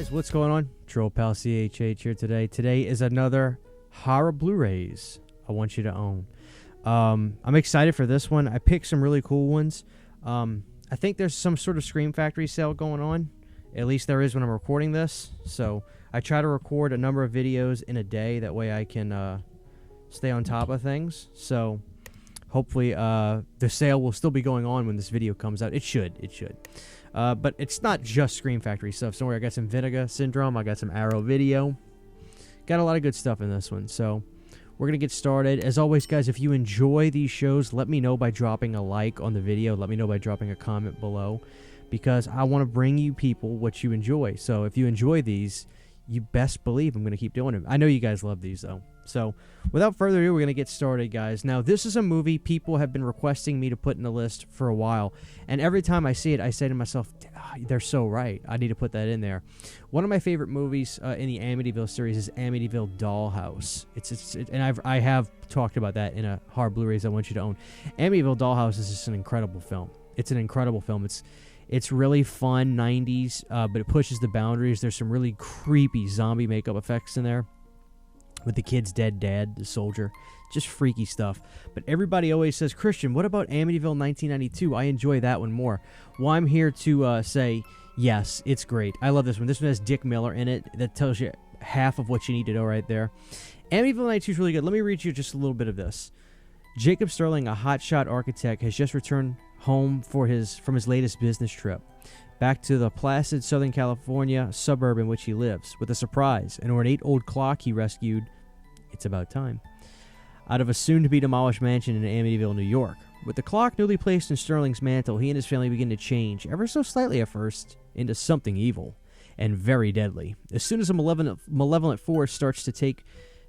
guys, what's going on? Troll Pal CHH here today. Today is another horror Blu-rays I want you to own. I'm excited for this one. I picked some really cool ones. I think there's some sort of Scream Factory sale going on. At least there is when I'm recording this. So I try to record a number of videos in a day. That way I can stay on top of things. So hopefully the sale will still be going on when this video comes out. It should. But it's not just Scream Factory stuff. So I got some Vinegar Syndrome. I got some Arrow Video. Got a lot of good stuff in this one. So we're going to get started. As always, guys, if you enjoy these shows, let me know by dropping a like on the video. Let me know by dropping a comment below. Because I want to bring you people what you enjoy. So if you enjoy these, you best believe I'm going to keep doing them. I know you guys love these, though. So without further ado, we're going to get started, guys. Now, this is a movie people have been requesting me to put in the list for a while. And every time I see it, I say to myself, they're so right. I need to put that in there. One of my favorite movies in the Amityville series is Amityville Dollhouse. And I have talked about that in a horror Blu-rays I want you to own. Amityville Dollhouse is just an incredible film. It's an incredible film. It's really fun, 90s, but it pushes the boundaries. There's some really creepy zombie makeup effects in there with the kid's dead dad, the soldier. Just freaky stuff. But everybody always says, Christian, what about Amityville 1992? I enjoy that one more. Well, I'm here to say, yes, it's great. I love this one. This one has Dick Miller in it. That tells you half of what you need to know right there. Amityville 92 is really good. Let me read you just a little bit of this. Jacob Sterling, a hotshot architect, has just returned home from his latest business trip, back to the placid Southern California suburb in which he lives, with a surprise, an ornate old clock he rescued, it's about time, out of a soon-to-be-demolished mansion in Amityville, New York. With the clock newly placed in Sterling's mantle, he and his family begin to change, ever so slightly at first, into something evil and very deadly. As soon as a malevolent force starts to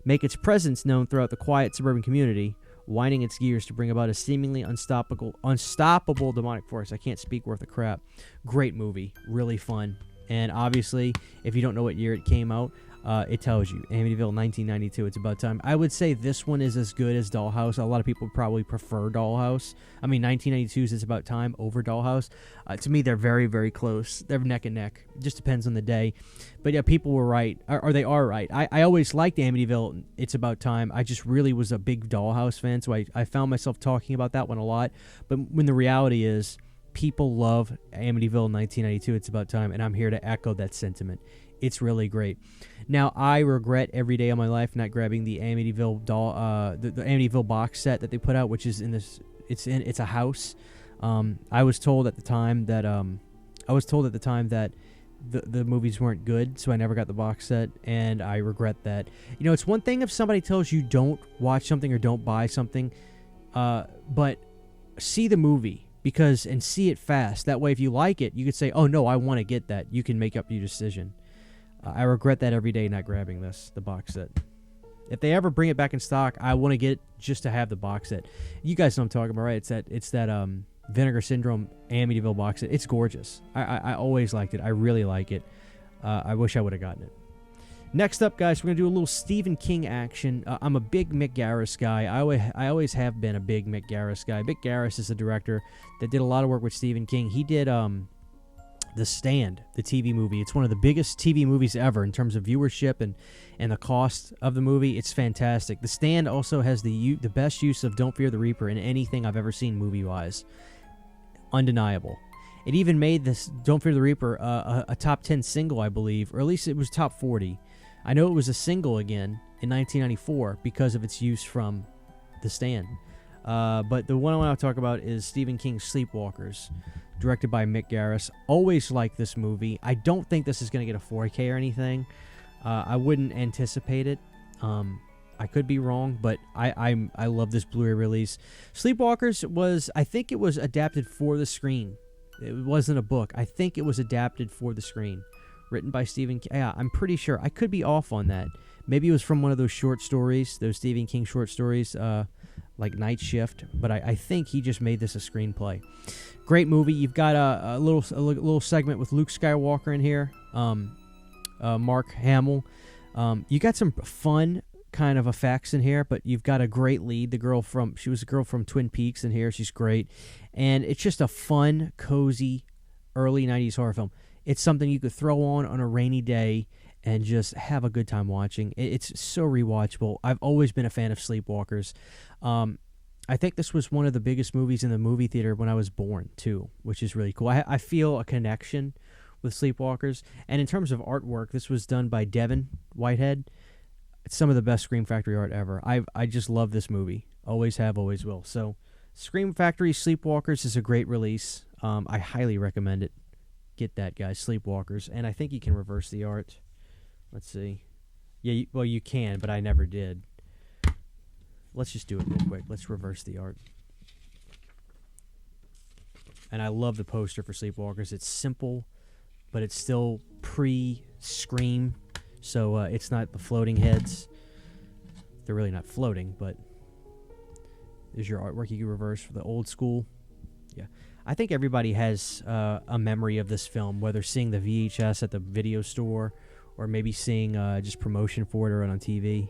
make its presence known throughout the quiet suburban community, winding its gears to bring about a seemingly unstoppable demonic force. I can't speak worth a crap. Great movie. Really fun. And obviously, if you don't know what year it came out, it tells you. Amityville 1992. It's about time. I would say this one is as good as Dollhouse. A lot of people probably prefer Dollhouse. I mean, 1992's It's About Time over Dollhouse. To me, they're very, very close. They're neck and neck. It just depends on the day. But yeah, people were right. Or they are right. I always liked Amityville It's About Time. I just really was a big Dollhouse fan, so I found myself talking about that one a lot. But when the reality is, people love Amityville 1992 It's About Time, and I'm here to echo that sentiment. It's really great. Now, I regret every day of my life not grabbing the Amityville the Amityville box set that they put out, which is in this. It's a house. I was told at the time that the movies weren't good, so I never got the box set, and I regret that. You know, it's one thing if somebody tells you don't watch something or don't buy something, but see the movie and see it fast. That way, if you like it, you could say, "Oh no, I want to get that." You can make up your decision. I regret that every day not grabbing the box set. If they ever bring it back in stock, I want to get it just to have the box set. You guys know what I'm talking about, right? It's that Vinegar Syndrome Amityville box set. It's gorgeous. I always liked it. I really like it. I wish I would have gotten it. Next up, guys, we're going to do a little Stephen King action. I'm a big Mick Garris guy. I always have been a big Mick Garris guy. Mick Garris is the director that did a lot of work with Stephen King. He did The Stand, the TV movie. It's one of the biggest TV movies ever in terms of viewership and the cost of the movie. It's fantastic. The Stand also has the best use of Don't Fear the Reaper in anything I've ever seen movie-wise. Undeniable. It even made this Don't Fear the Reaper a top 10 single, I believe, or at least it was top 40. I know it was a single again in 1994 because of its use from The Stand. But the one I want to talk about is Stephen King's Sleepwalkers, directed by Mick Garris. Always liked this movie. I don't think this is going to get a 4K or anything. I wouldn't anticipate it. I could be wrong, but I love this Blu-ray release. Sleepwalkers I think it was adapted for the screen. It wasn't a book. I think it was adapted for the screen. Written by Stephen King. Yeah, I'm pretty sure. I could be off on that. Maybe it was from one of those short stories, those Stephen King short stories, like Night Shift. But I think he just made this a screenplay. Great movie. You've got a little segment with Luke Skywalker in here. Mark Hamill. You got some fun kind of effects in here, but you've got a great lead. She was a girl from Twin Peaks in here. She's great. And it's just a fun, cozy, early 90s horror film. it's something you could throw on a rainy day and just have a good time watching. It's so rewatchable. I've always been a fan of Sleepwalkers. I think this was one of the biggest movies in the movie theater when I was born, too, which is really cool. I feel a connection with Sleepwalkers. And in terms of artwork, this was done by Devin Whitehead. It's some of the best Scream Factory art ever. I just love this movie. Always have, always will. So Scream Factory Sleepwalkers is a great release. I highly recommend it. Get that, guys, Sleepwalkers. And I think you can reverse the art. Let's see. Yeah, well, you can, but I never did. Let's just do it real quick. Let's reverse the art. And I love the poster for Sleepwalkers. It's simple, but it's still pre-Scream. So it's not the floating heads. They're really not floating, but there's your artwork you can reverse for the old school. Yeah. I think everybody has a memory of this film, whether seeing the VHS at the video store or maybe seeing just promotion for it or on TV.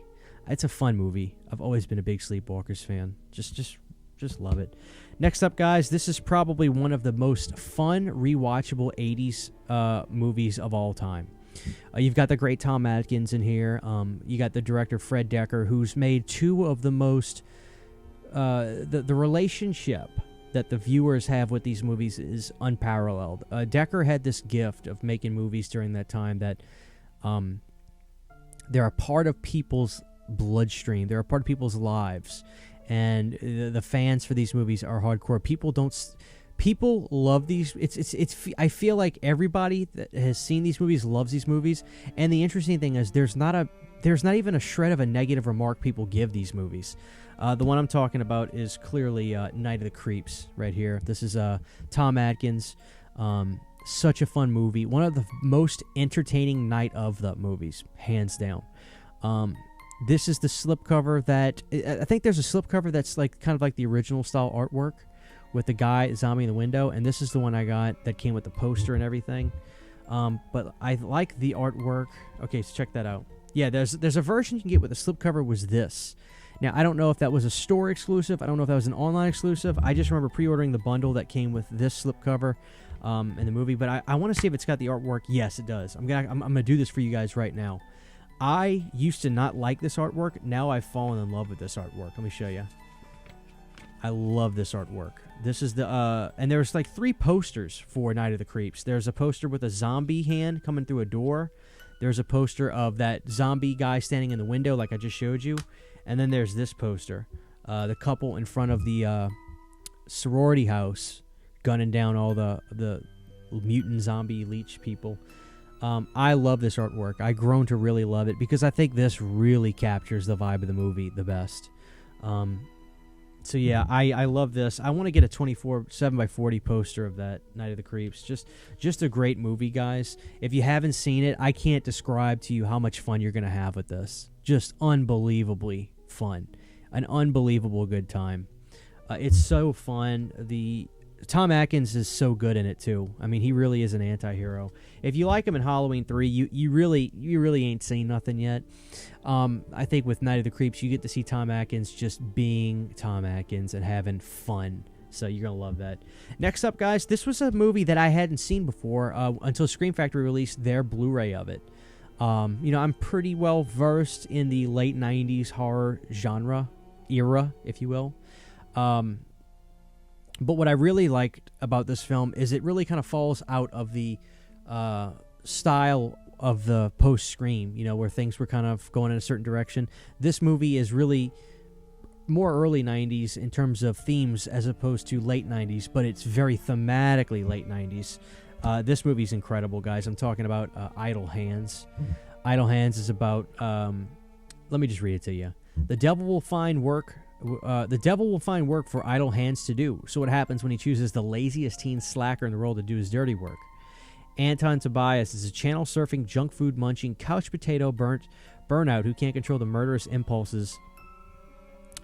It's a fun movie. I've always been a big Sleepwalkers fan. Just love it. Next up, guys, this is probably one of the most fun, rewatchable 80s movies of all time. You've got the great Tom Atkins in here. You got the director Fred Decker, who's made two of the most... the relationship that the viewers have with these movies is unparalleled. Decker had this gift of making movies during that time that they're a part of people's bloodstream. They're a part of people's lives. And the fans for these movies are hardcore. People love these. I feel like everybody that has seen these movies loves these movies. And the interesting thing is there's not even a shred of a negative remark people give these movies. The one I'm talking about is clearly Night of the Creeps right here. This is Tom Atkins. Such a fun movie. One of the most entertaining Night of the movies, hands down. This is the slipcover that... I think there's a slipcover that's like kind of like the original style artwork with the guy, zombie in the window, and this is the one I got that came with the poster and everything. But I like the artwork. Okay, so check that out. Yeah, there's a version you can get with the slipcover was this. Now, I don't know if that was a store exclusive. I don't know if that was an online exclusive. I just remember pre-ordering the bundle that came with this slipcover in the movie. But I want to see if it's got the artwork. Yes, it does. I'm gonna do this for you guys right now. I used to not like this artwork. Now I've fallen in love with this artwork. Let me show you. I love this artwork. This is the and there's like 3 posters for Night of the Creeps. There's a poster with a zombie hand coming through a door. There's a poster of that zombie guy standing in the window like I just showed you. And then there's this poster. The couple in front of the sorority house gunning down all the mutant zombie leech people. I love this artwork. I've grown to really love it because I think this really captures the vibe of the movie the best. So yeah, I love this. I want to get a 24 7x40 poster of that Night of the Creeps. Just a great movie, guys. If you haven't seen it, I can't describe to you how much fun you're going to have with this. Just unbelievably fun. An unbelievable good time. It's so fun. Tom Atkins is so good in it too. I mean, he really is an anti-hero. If you like him in Halloween 3, you really ain't seen nothing yet. I think with Night of the Creeps, you get to see Tom Atkins just being Tom Atkins and having fun. So you're going to love that. Next up, guys, this was a movie that I hadn't seen before until Scream Factory released their Blu-ray of it. I'm pretty well versed in the late 90s horror era, if you will. But what I really liked about this film is it really kind of falls out of the style of the post-Scream, where things were kind of going in a certain direction. This movie is really more early 90s in terms of themes as opposed to late 90s, but it's very thematically late 90s. This movie's incredible, guys. I'm talking about Idle Hands. Idle Hands is about... let me just read it to you. The devil will find work for idle hands to do. So what happens when he chooses the laziest teen slacker in the world to do his dirty work? Anton Tobias is a channel-surfing, junk food-munching, couch potato burnout who can't control the murderous impulses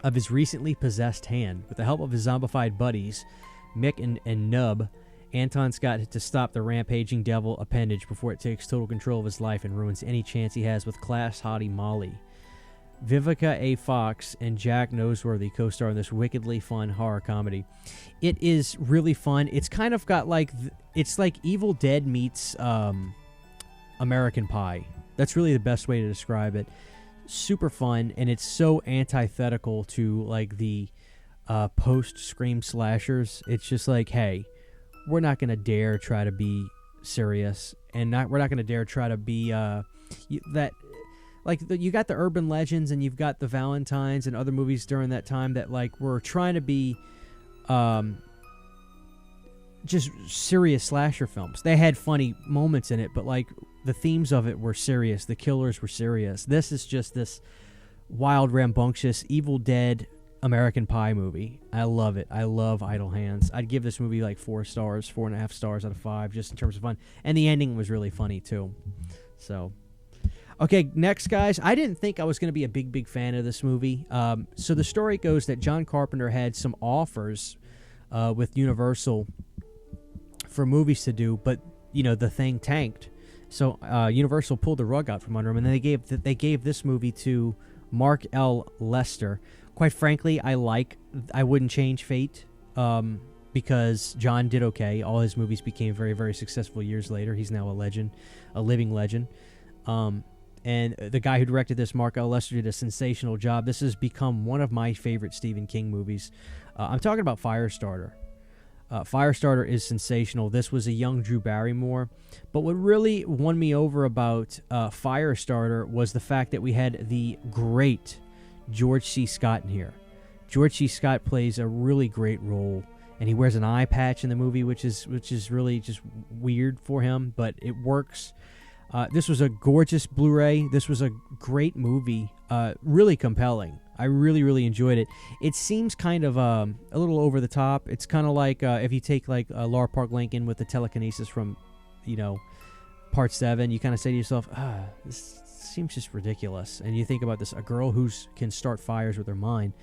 of his recently possessed hand. With the help of his zombified buddies, Mick and Nub, Anton's got to stop the rampaging devil appendage before it takes total control of his life and ruins any chance he has with class hottie Molly. Vivica A. Fox and Jack Noseworthy co-star in this wickedly fun horror comedy. It is really fun. It's kind of got like it's like Evil Dead meets American Pie. That's really the best way to describe it. Super fun, and it's so antithetical to like the post-Scream slashers. It's just like, hey, we're not gonna dare try to be serious, and we're not gonna dare try to be that. Like, you got the urban legends, and you've got the Valentines and other movies during that time that, like, were trying to be just serious slasher films. They had funny moments in it, but, like, the themes of it were serious. The killers were serious. This is just this wild, rambunctious, Evil Dead American Pie movie. I love it. I love Idle Hands. I'd give this movie, like, 4 stars, 4.5 stars out of 5, just in terms of fun. And the ending was really funny, too. So... Okay, next, guys. I didn't think I was going to be a big fan of this movie. So the story goes that John Carpenter had some offers with Universal for movies to do, but, you know, the thing tanked. So Universal pulled the rug out from under him, and they gave this movie to Mark L. Lester. Quite frankly, I wouldn't change fate because John did okay. All his movies became very, very successful years later. He's now a legend, a living legend. And the guy who directed this, Mark L. Lester, did a sensational job. This has become one of my favorite Stephen King movies. I'm talking about Firestarter. Firestarter is sensational. This was a young Drew Barrymore. But what really won me over about Firestarter was the fact that we had the great George C. Scott in here. George C. Scott plays a really great role, and he wears an eye patch in the movie, which is really just weird for him, but it works. This was a gorgeous Blu-ray. This was a great movie. Really compelling. I really enjoyed it. It seems kind of a little over the top. It's kind of like if you take like Laura Park Lincoln with the telekinesis from, you know, Part 7, you kind of say to yourself, this seems just ridiculous. And you think about this, a girl who can start fires with her mind.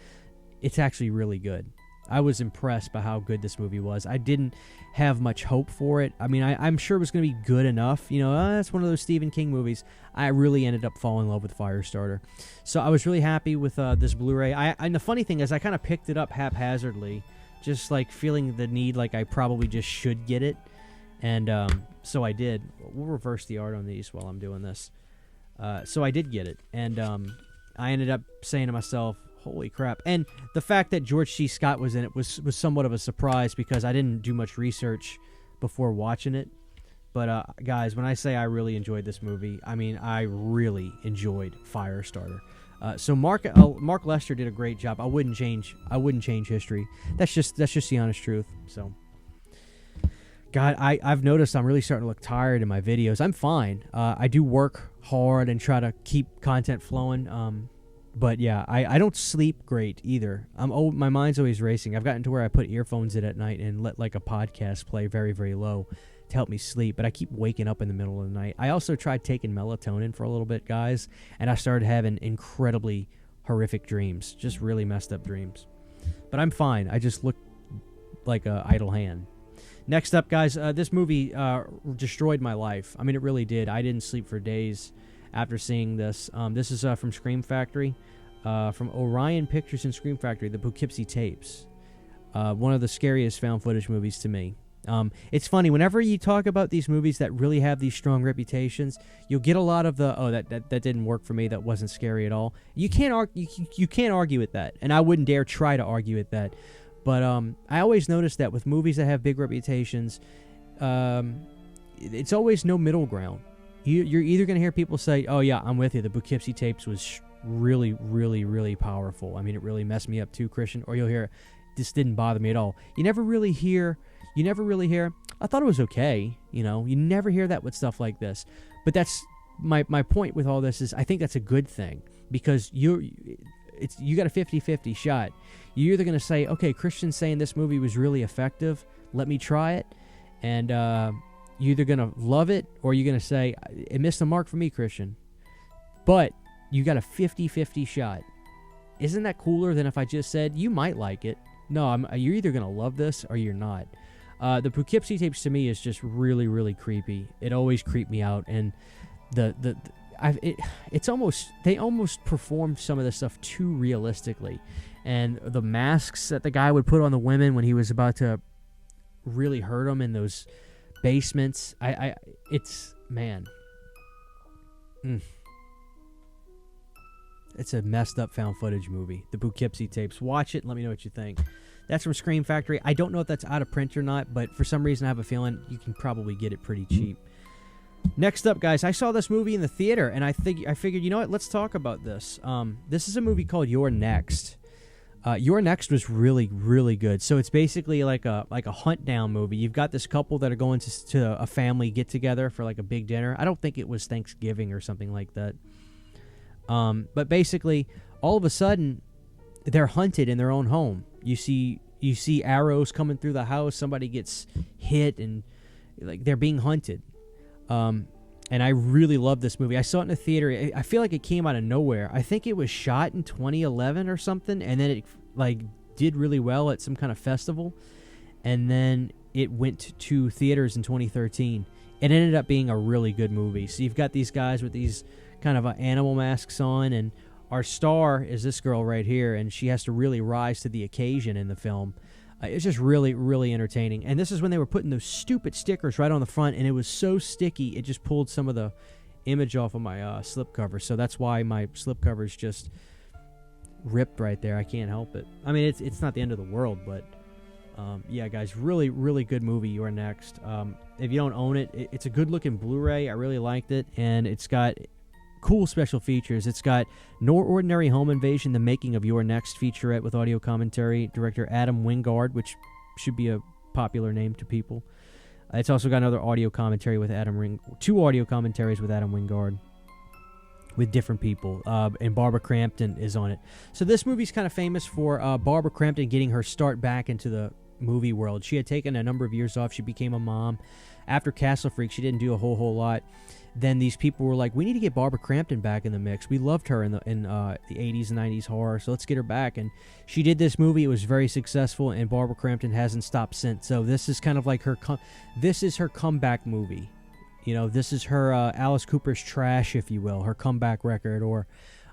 It's actually really good. I was impressed by how good this movie was. I didn't have much hope for it. I mean, I'm sure it was going to be good enough. You know, it's one of those Stephen King movies. I really ended up falling in love with Firestarter. So I was really happy with this Blu-ray. And the funny thing is, I kind of picked it up haphazardly, just like feeling the need like I probably just should get it. And so I did. We'll reverse the art on these while I'm doing this. So I did get it. And I ended up saying to myself, holy crap. And the fact that George C. Scott was in it was somewhat of a surprise because I didn't do much research before watching it. But, guys, when I say I really enjoyed this movie, I mean I really enjoyed Firestarter. So Mark Lester did a great job. I wouldn't change history. That's just the honest truth. So, God, I've noticed I'm really starting to look tired in my videos. I'm fine. I do work hard and try to keep content flowing. But yeah, I don't sleep great either. My mind's always racing. I've gotten to where I put earphones in at night and let like a podcast play very, very low to help me sleep. But I keep waking up in the middle of the night. I also tried taking melatonin for a little bit, guys, and I started having incredibly horrific dreams, just really messed up dreams. But I'm fine. I just look like a idle hand. Next up, guys, this movie destroyed my life. I mean, it really did. I didn't sleep for days after seeing this. This is from Scream Factory, from Orion Pictures and Scream Factory, the Poughkeepsie Tapes. One of the scariest found footage movies to me. It's funny, whenever you talk about these movies that really have these strong reputations, you'll get a lot of the, that didn't work for me, that wasn't scary at all. You can't argue with that, and I wouldn't dare try to argue with that. But I always notice that with movies that have big reputations, it's always no middle ground. You're either going to hear people say, oh yeah, I'm with you, the Poughkeepsie Tapes was really powerful. I mean, it really messed me up too, Christian. Or you'll hear, this didn't bother me at all. You never really hear, I thought it was okay. You know, you never hear that with stuff like this. But that's my point with all this is I think that's a good thing, because you got a 50-50 shot. You're either going to say, okay, Christian's saying this movie was really effective, let me try it, and you're either going to love it, or you're going to say, it missed the mark for me, Christian. But you got a 50-50 shot. Isn't that cooler than if I just said, you might like it? No, you're either going to love this or you're not. The Poughkeepsie Tapes to me is just really creepy. It always creeped me out. And it's almost, they almost performed some of this stuff too realistically, and the masks that the guy would put on the women when he was about to really hurt them in those basements. It's, man, it's a messed up found footage movie, the Poughkeepsie Tapes. Watch it and let me know what you think. That's from Scream Factory. I don't know if that's out of print or not, but for some reason I have a feeling you can probably get it pretty cheap. Next up, guys, I saw this movie in the theater, and I figured, you know what, let's talk about this. This is a movie called You're Next. You're Next was really, really good. So it's basically like a hunt down movie. You've got this couple that are going to a family get together for like a big dinner. I don't think it was Thanksgiving or something like that. But basically, all of a sudden, they're hunted in their own home. You see arrows coming through the house. Somebody gets hit, and like they're being hunted. And I really love this movie. I saw it in the theater. I feel like it came out of nowhere. I think it was shot in 2011 or something, and then it like did really well at some kind of festival, and then it went to theaters in 2013. It ended up being a really good movie. So you've got these guys with these kind of animal masks on, and our star is this girl right here, and she has to really rise to the occasion in the film. It's just really, really entertaining. And this is when they were putting those stupid stickers right on the front, and it was so sticky, it just pulled some of the image off of my slipcover. So that's why my slipcover is just ripped right there. I can't help it. I mean, it's not the end of the world, but yeah, guys, really, really good movie. You're Next. If you don't own it, it's a good-looking Blu-ray. I really liked it, and it's got cool special features. It's got No Ordinary Home Invasion, the making of Your Next featurette with audio commentary, director Adam Wingard, which should be a popular name to people. It's also got another audio commentary with two audio commentaries with Adam Wingard with different people, and Barbara Crampton is on it. So this movie's kind of famous for Barbara Crampton getting her start back into the movie world. She had taken a number of years off. She became a mom. After Castle Freak, she didn't do a whole lot. Then these people were like, we need to get Barbara Crampton back in the mix. We loved her in the 80s and 90s horror, so let's get her back. And she did this movie. It was very successful, and Barbara Crampton hasn't stopped since. So this is kind of like this is her comeback movie. You know, this is her Alice Cooper's Trash, if you will, her comeback record, or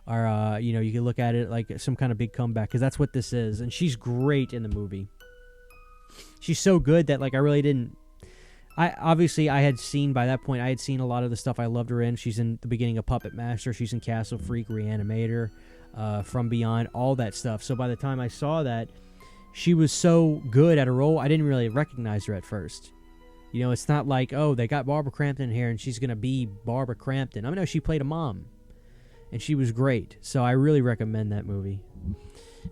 you know, you can look at it like some kind of big comeback, because that's what this is. And she's great in the movie. She's so good that like I really didn't. I had seen, by that point, I had seen a lot of the stuff I loved her in. She's in the beginning of Puppet Master. She's in Castle Freak, Reanimator, From Beyond, all that stuff. So by the time I saw that, she was so good at her role, I didn't really recognize her at first. You know, it's not like, oh, they got Barbara Crampton here and she's going to be Barbara Crampton. I mean, no, she played a mom, and she was great. So I really recommend that movie.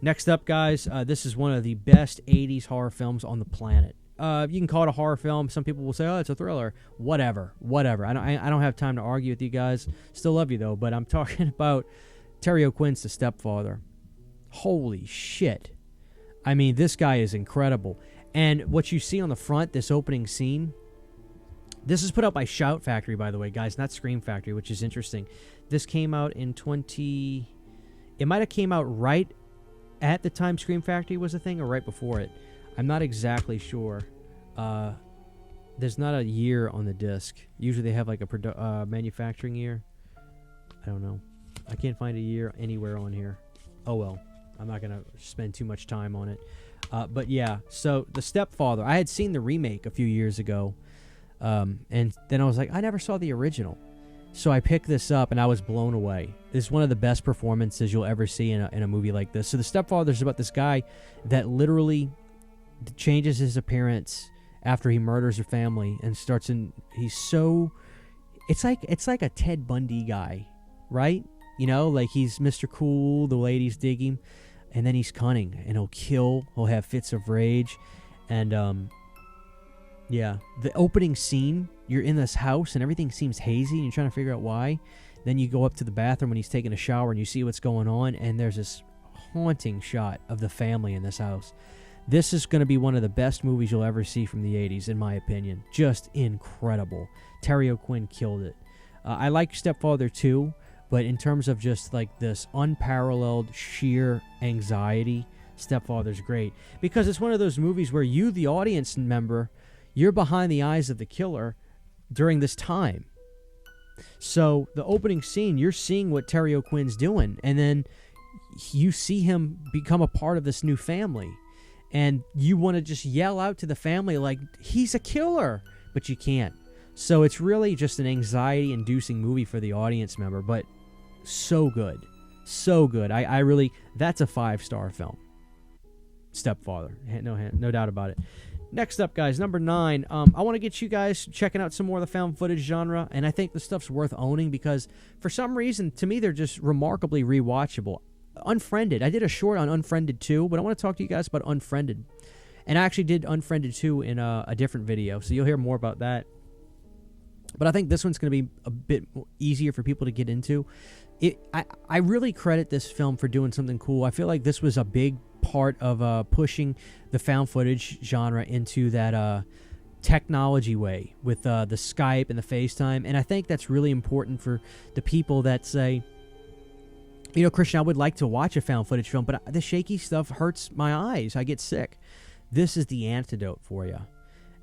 Next up, guys, this is one of the best 80s horror films on the planet. You can call it a horror film. Some people will say, oh, it's a thriller. Whatever. I don't have time to argue with you guys. Still love you, though. But I'm talking about Terry O'Quinn's The Stepfather. Holy shit. I mean, this guy is incredible. And what you see on the front, this opening scene, this is put out by Shout Factory, by the way, guys, not Scream Factory, which is interesting. This came out in It might have came out right at the time Scream Factory was a thing, or right before it. I'm not exactly sure. There's not a year on the disc. Usually they have like a manufacturing year. I don't know. I can't find a year anywhere on here. Oh well. I'm not going to spend too much time on it. But yeah, so The Stepfather. I had seen the remake a few years ago. And then I was like, I never saw the original. So I picked this up and I was blown away. This is one of the best performances you'll ever see in a movie like this. So The Stepfather is about this guy that literally changes his appearance after he murders her family and it's like a Ted Bundy guy, right? You know, like he's Mr. Cool, the ladies dig him, and then he's cunning and he'll have fits of rage. And yeah, the opening scene, you're in this house and everything seems hazy and you're trying to figure out why. Then you go up to the bathroom when he's taking a shower and you see what's going on, and there's this haunting shot of the family in this house. This is going to be one of the best movies you'll ever see from the 80s, in my opinion. Just incredible. Terry O'Quinn killed it. I like Stepfather too, but in terms of just like this unparalleled sheer anxiety, Stepfather's great. Because it's one of those movies where you, the audience member, you're behind the eyes of the killer during this time. So the opening scene, you're seeing what Terry O'Quinn's doing, and then you see him become a part of this new family, and you want to just yell out to the family like, he's a killer, but you can't. So it's really just an anxiety-inducing movie for the audience member, but so good. So good. I really, that's a 5-star film. Stepfather. No doubt about it. Next up, guys, number 9. I want to get you guys checking out some more of the found footage genre, and I think the stuff's worth owning because for some reason, to me, they're just remarkably rewatchable. Unfriended. I did a short on Unfriended 2, but I want to talk to you guys about Unfriended. And I actually did Unfriended 2 in a different video, so you'll hear more about that. But I think this one's going to be a bit easier for people to get into. I really credit this film for doing something cool. I feel like this was a big part of pushing the found footage genre into that technology way with the Skype and the FaceTime. And I think that's really important for the people that say, you know, Christian, I would like to watch a found footage film, but the shaky stuff hurts my eyes. I get sick. This is the antidote for you.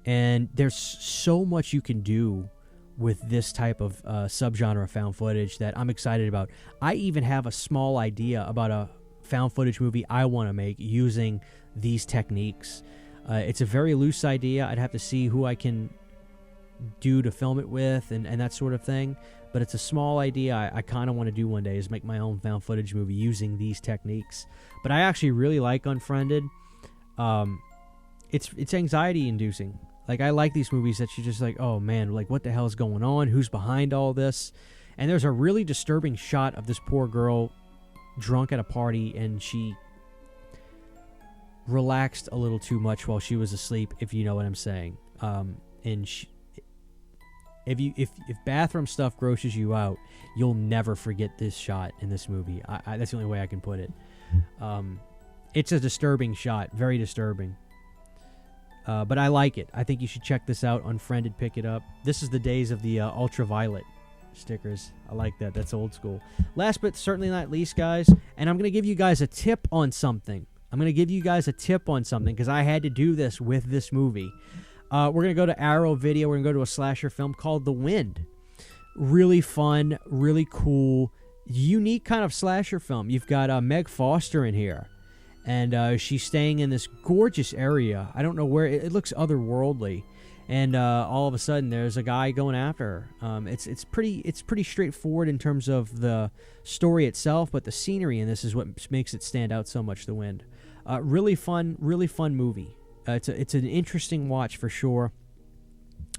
And there's so much you can do with this type of subgenre of found footage that I'm excited about. I even have a small idea about a found footage movie I want to make using these techniques. It's a very loose idea. I'd have to see who I can do to film it with and that sort of thing. But it's a small idea I kind of want to do one day, is make my own found footage movie using these techniques. But I actually really like Unfriended. It's anxiety inducing. Like, I like these movies that you're just like, oh man, like, what the hell is going on? Who's behind all this? And there's a really disturbing shot of this poor girl drunk at a party, and she relaxed a little too much while she was asleep, if you know what I'm saying. And if bathroom stuff grosses you out, you'll never forget this shot in this movie. That's the only way I can put it. It's a disturbing shot, very disturbing. But I like it. I think you should check this out. Unfriended, pick it up. This is the days of the ultraviolet stickers. I like that. That's old school. Last but certainly not least, guys, and I'm going to give you guys a tip on something. Because I had to do this with this movie. We're going to go to Arrow Video. We're going to go to a slasher film called The Wind. Really fun, really cool, unique kind of slasher film. You've got Meg Foster in here. And she's staying in this gorgeous area. I don't know where. It looks otherworldly. And all of a sudden, there's a guy going after her. It's pretty straightforward in terms of the story itself, but the scenery in this is what makes it stand out so much. The Wind, really fun movie. It's an interesting watch for sure.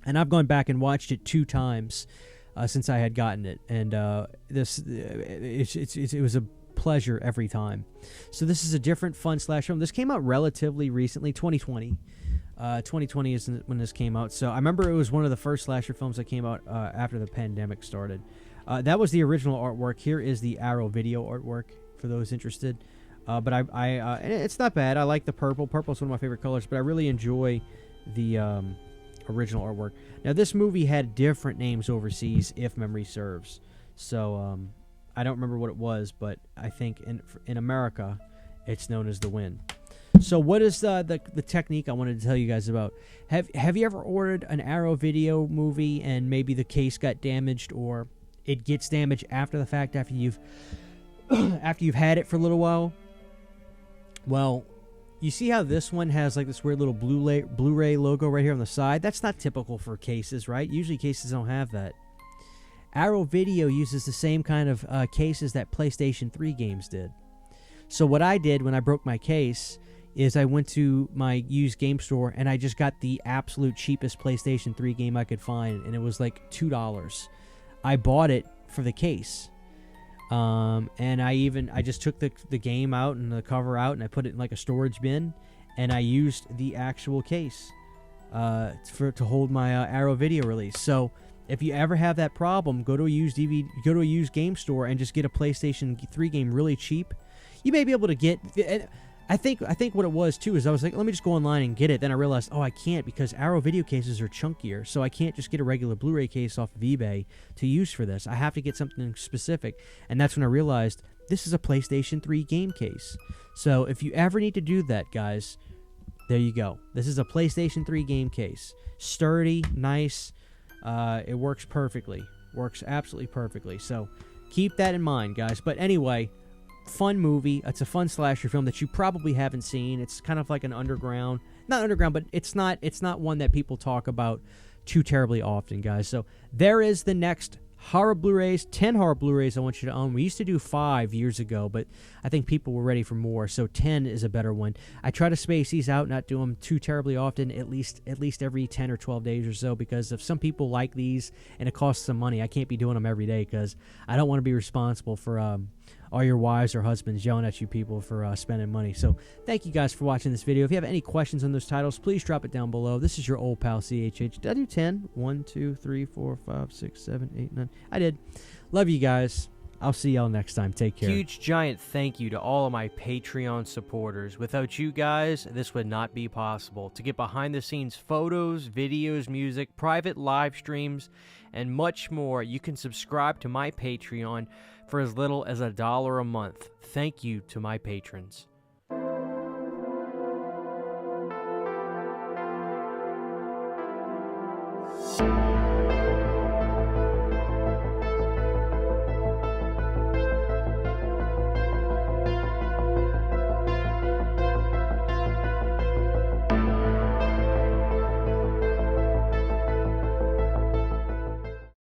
And I've gone back and watched it 2 times since I had gotten it, and it was a pleasure every time. So this is a different fun slasher film. This came out relatively recently, 2020. 2020 is when this came out. So I remember it was one of the first slasher films that came out after the pandemic started. That was the original artwork. Here is the Arrow Video artwork for those interested. But and it's not bad. I like the purple. Purple's one of my favorite colors, but I really enjoy the original artwork. Now, this movie had different names overseas, if memory serves. So I don't remember what it was, but I think in America, it's known as The Wind. So what is the technique I wanted to tell you guys about? Have you ever ordered an Arrow Video movie and maybe the case got damaged, or it gets damaged after the fact, after you've had it for a little while? Well, you see how this one has like this weird little Blu-ray logo right here on the side? That's not typical for cases, right? Usually cases don't have that. Arrow Video uses the same kind of cases that PlayStation 3 games did. So what I did when I broke my case is I went to my used game store and I just got the absolute cheapest PlayStation 3 game I could find, and it was like $2. I bought it for the case. And I just took the game out and the cover out and I put it in like a storage bin, and I used the actual case to hold my Arrow Video release. So if you ever have that problem, go to a used game store and just get a PlayStation 3 game really cheap. You may be able to get. I think what it was too is I was like, let me just go online and get it. Then I realized, I can't, because Arrow Video cases are chunkier, so I can't just get a regular Blu-ray case off of eBay to use for this. I have to get something specific, and that's when I realized this is a PlayStation 3 game case. So if you ever need to do that, guys, there you go. This is a PlayStation 3 game case. Sturdy, nice. It works perfectly. Works absolutely perfectly. So keep that in mind, guys. But anyway, fun movie. It's a fun slasher film that you probably haven't seen. It's kind of like an underground, not underground, but it's not one that people talk about too terribly often, guys. So there is the next horror Blu-rays, 10 horror Blu-rays I want you to own. We used to do 5 years ago, but I think people were ready for more, so 10 is a better one. I try to space these out, not do them too terribly often, at least every 10 or 12 days or so, because if some people like these and it costs some money, I can't be doing them every day because I don't want to be responsible for all your wives or husbands yelling at you people for spending money. So thank you guys for watching this video. If you have any questions on those titles, please drop it down below. This is your old pal CHH. Did I do 10? 1, 2, 3, 4, 5, 6, 7, 8, 9. I did. Love you guys. I'll see y'all next time. Take care. Huge giant thank you to all of my Patreon supporters. Without you guys, this would not be possible. To get behind the scenes photos, videos, music, private live streams, and much more, you can subscribe to my Patreon for as little as $1 a month. Thank you to my patrons.